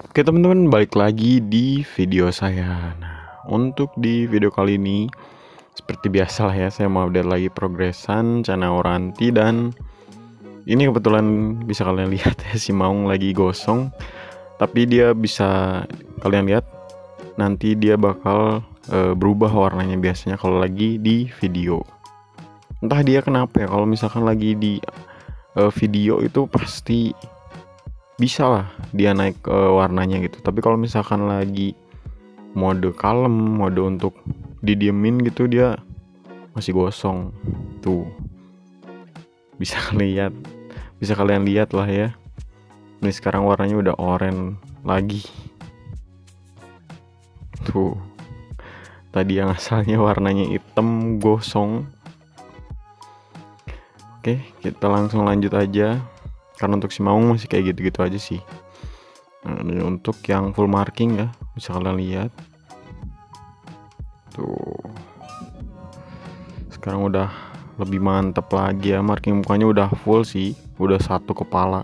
Oke teman-teman, balik lagi di video saya. Nah, untuk di video kali ini seperti biasa lah ya, saya mau update lagi progresan channel Oranti. Dan ini kebetulan bisa kalian lihat ya, si Maung lagi gosong. Tapi dia bisa kalian lihat nanti dia bakal berubah warnanya biasanya kalau lagi di video. Entah dia kenapa ya, kalau misalkan lagi di video itu pasti bisa lah dia naik warnanya gitu. Tapi kalau misalkan lagi mode kalem, mode untuk didiemin gitu, dia masih gosong. Tuh bisa kalian lihat lah ya. Ini sekarang warnanya udah oranye lagi. Tuh, tadi yang asalnya warnanya hitam gosong. Oke, kita langsung lanjut aja. Karena untuk si Maung masih kayak gitu-gitu aja sih. Nah, untuk yang full marking ya, bisa kalian lihat. Tuh. Sekarang udah lebih mantep lagi ya, marking mukanya udah full sih, udah satu kepala.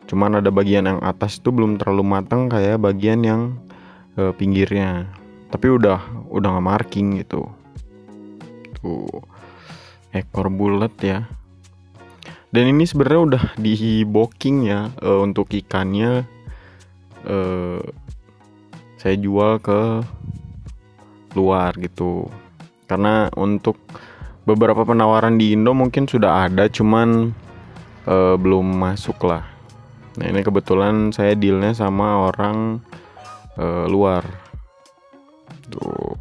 Cuman ada bagian yang atas itu belum terlalu matang kayak bagian yang pinggirnya. Tapi udah nggak marking gitu. Tuh. Ekor bulat ya. Dan ini sebenarnya udah di booking ya, untuk ikannya saya jual ke luar gitu. Karena untuk beberapa penawaran di Indo mungkin sudah ada, cuman belum masuk lah. Nah ini kebetulan saya dealnya sama orang luar. Tuh.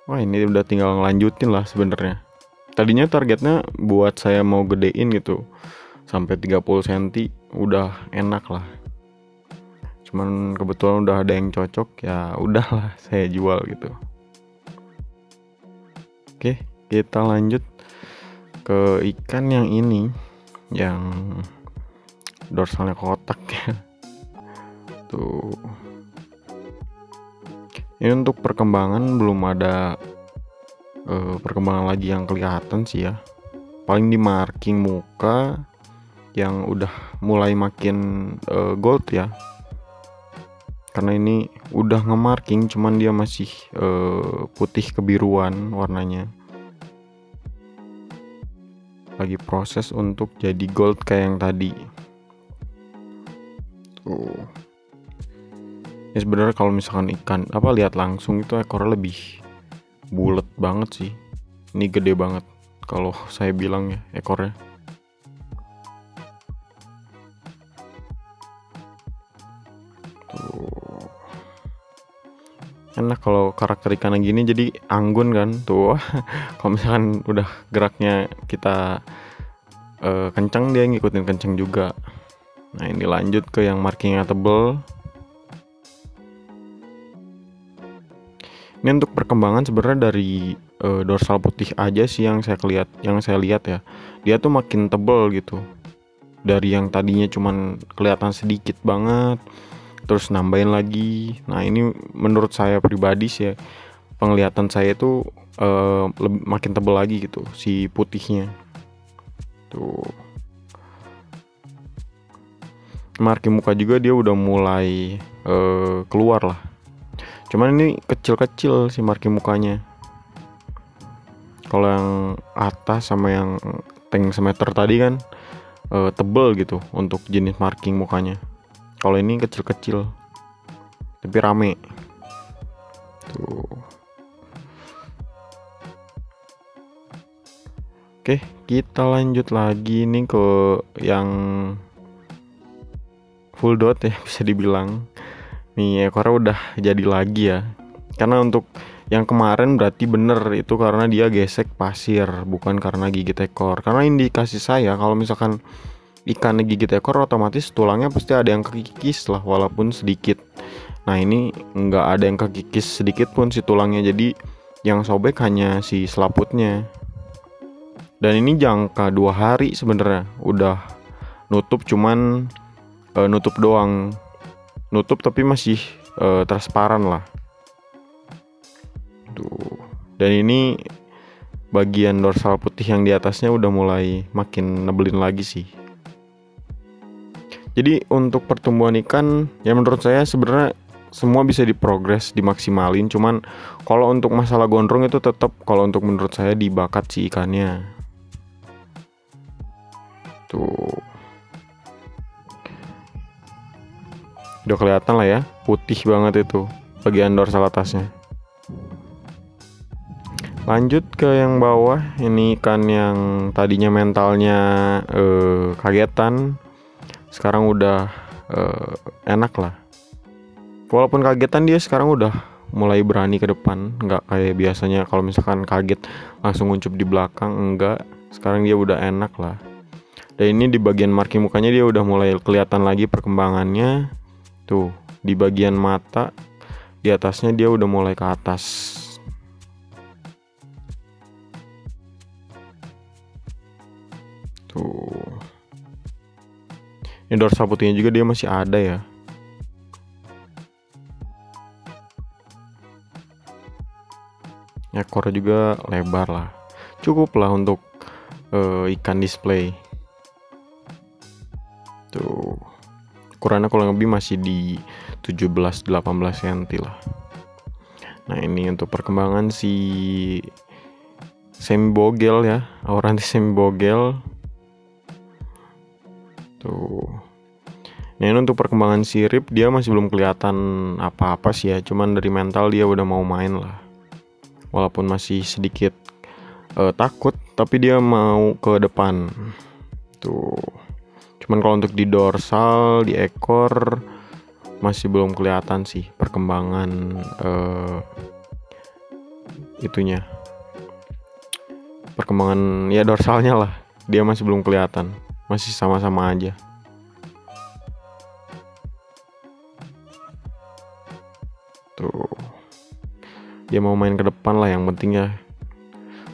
Wah ini udah tinggal ngelanjutin lah sebenarnya. Tadinya targetnya buat saya mau gedein gitu, sampai 30 cm udah enak lah. Cuman kebetulan udah ada yang cocok, ya udahlah saya jual gitu. Oke, kita lanjut ke ikan yang ini, yang dorsalnya kotak ya. Tuh. Ini untuk perkembangan belum ada perkembangan lagi yang kelihatan sih ya. Paling di marking muka yang udah mulai makin gold ya. Karena ini udah nge-marking, cuman dia masih putih kebiruan warnanya. Lagi proses untuk jadi gold kayak yang tadi. Tuh. Ya sebenarnya kalau misalkan ikan lihat langsung itu ekornya lebih bulat banget sih. Ini gede banget kalau saya bilang ya ekornya. Tuh. Enak kalau karakter ikan gini, jadi anggun kan tuh. Kalau misalkan udah geraknya kita kencang, dia ngikutin kencang juga. Nah ini lanjut ke yang markingnya tebel. Ini untuk perkembangan sebenarnya dari dorsal putih aja sih yang saya lihat ya. Dia tuh makin tebel gitu. Dari yang tadinya cuman kelihatan sedikit banget, terus nambahin lagi. Nah ini menurut saya pribadi sih ya, penglihatan saya itu makin tebel lagi gitu si putihnya. Tuh. Marking muka juga dia udah mulai keluar lah. Cuman ini kecil-kecil si marking mukanya. Kalau yang atas sama yang tank semeter tadi kan tebel gitu untuk jenis marking mukanya. Kalau ini kecil-kecil tapi rame. Tuh. Oke, kita lanjut lagi nih ke yang full dot ya, bisa dibilang. Nih ekornya udah jadi lagi ya. Karena untuk yang kemarin berarti bener itu karena dia gesek pasir, bukan karena gigit ekor. Karena indikasi saya kalau misalkan ikan gigit ekor, otomatis tulangnya pasti ada yang kekikis lah walaupun sedikit. Nah ini nggak ada yang kekikis sedikit pun si tulangnya, jadi yang sobek hanya si selaputnya. Dan ini jangka 2 hari sebenarnya udah nutup, cuman nutup doang. Nutup tapi masih transparan lah. Tuh. Dan ini bagian dorsal putih yang di atasnya udah mulai makin nebelin lagi sih. Jadi untuk pertumbuhan ikan ya menurut saya sebenarnya semua bisa diprogres, dimaksimalin. Cuman kalau untuk masalah gondrong itu tetap, kalau untuk menurut saya dibakat si ikannya. Tuh. Udah kelihatan lah ya, putih banget itu bagian dorsal atasnya. Lanjut ke yang bawah, ini ikan yang tadinya mentalnya kagetan, sekarang udah enak lah. Walaupun kagetan, dia sekarang udah mulai berani ke depan, nggak kayak biasanya kalau misalkan kaget langsung nguncup di belakang, enggak. Sekarang dia udah enak lah. Dan ini di bagian marking mukanya dia udah mulai kelihatan lagi perkembangannya. Tuh, di bagian mata, di atasnya dia udah mulai ke atas. Tuh. Ini dorsal putihnya juga dia masih ada ya. Ekornya juga lebar lah. Cukup lah untuk ikan display. Tuh. Ukurannya kalau lebih masih di 17-18 cm lah. Nah, ini untuk perkembangan si semi bogel ya, Auranti semi bogel. Tuh. Nah, ini untuk perkembangan sirip dia masih belum kelihatan apa-apa sih ya. Cuman dari mental dia udah mau main lah. Walaupun masih sedikit takut, tapi dia mau ke depan. Tuh. Cuman kalau untuk di dorsal, di ekor masih belum kelihatan sih perkembangan itunya. Perkembangan ya dorsalnya lah. Dia masih belum kelihatan. Masih sama-sama aja. Tuh. Dia mau main ke depan lah yang penting ya.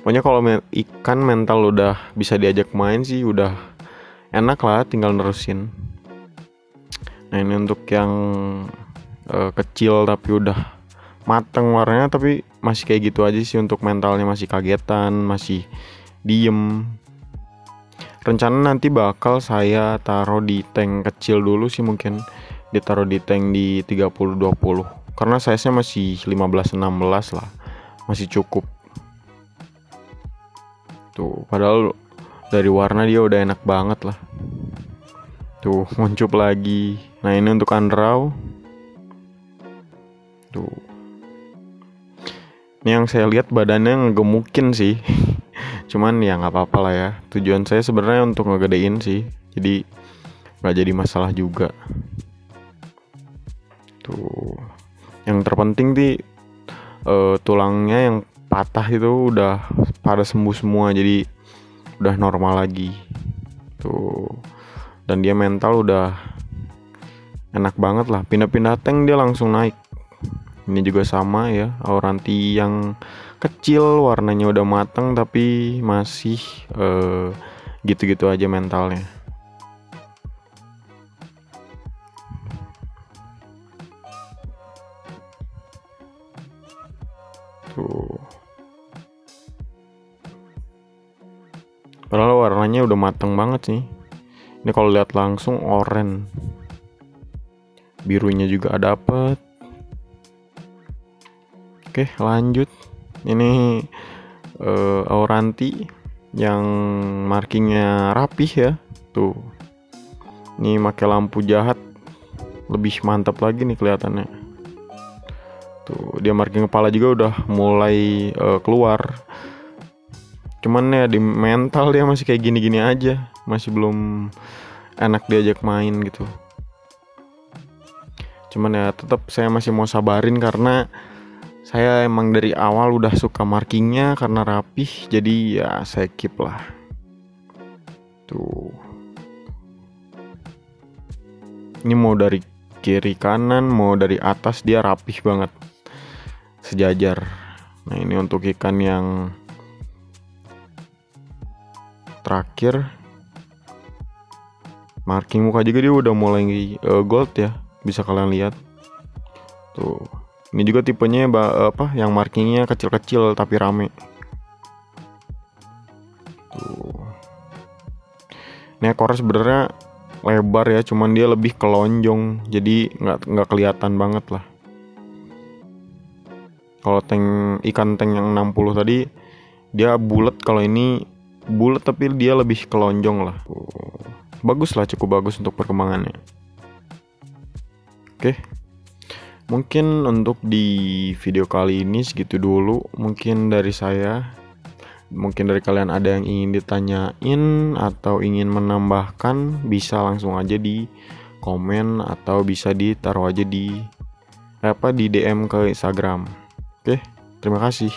Pokoknya kalau ikan mental udah bisa diajak main sih udah enak lah, tinggal nerusin. Nah, ini untuk yang kecil tapi udah mateng warnanya, tapi masih kayak gitu aja sih. Untuk mentalnya masih kagetan, masih diem. Rencana nanti bakal saya taruh di tank kecil dulu sih, mungkin ditaruh di tank di 30-20 karena size-nya masih 15-16 lah, masih cukup. Tuh, padahal dari warna dia udah enak banget lah. Tuh, nguncup lagi. Nah, ini untuk underaw. Tuh. Ini yang saya lihat badannya ngegemukin sih. Cuman ya nggak apa-apa lah ya. Tujuan saya sebenarnya untuk ngegedein sih. Jadi nggak jadi masalah juga. Tuh. Yang terpenting sih tulangnya yang patah itu udah pada sembuh semua. Jadi udah normal lagi. Tuh. Dan dia mental udah enak banget lah. Pindah-pindah tank dia langsung naik. Ini juga sama ya, Auranti yang kecil, warnanya udah mateng tapi masih gitu-gitu aja mentalnya. Tuh. Padahal warnanya udah mateng banget sih. Ini kalau lihat langsung oranye. Birunya juga dapet. Oke, lanjut. Ini Auranti yang markingnya rapih ya. Tuh. Ini pakai lampu jahat lebih mantap lagi nih kelihatannya. Tuh, dia marking kepala juga udah mulai keluar. Cuman ya di mental dia masih kayak gini-gini aja, masih belum enak diajak main gitu. Cuman ya tetap saya masih mau sabarin karena saya emang dari awal udah suka markingnya karena rapih, jadi ya saya keep lah. Tuh. Ini mau dari kiri kanan, mau dari atas dia rapih banget, sejajar. Nah, ini untuk ikan yang terakhir. Marking muka juga dia udah mulai gold ya, bisa kalian lihat. Tuh. Ini juga tipenya yang markingnya kecil-kecil tapi rame. Ini ekornya sebenarnya lebar ya, cuman dia lebih kelonjong, jadi nggak kelihatan banget lah. Kalau ikan tank yang 60 tadi dia bulat, kalau ini bulat tapi dia lebih kelonjong lah. Bagus lah, cukup bagus untuk perkembangannya. Oke, mungkin untuk di video kali ini segitu dulu mungkin dari saya. Mungkin dari kalian ada yang ingin ditanyain atau ingin menambahkan, bisa langsung aja di komen atau bisa ditaruh aja di DM ke Instagram. Oke, terima kasih.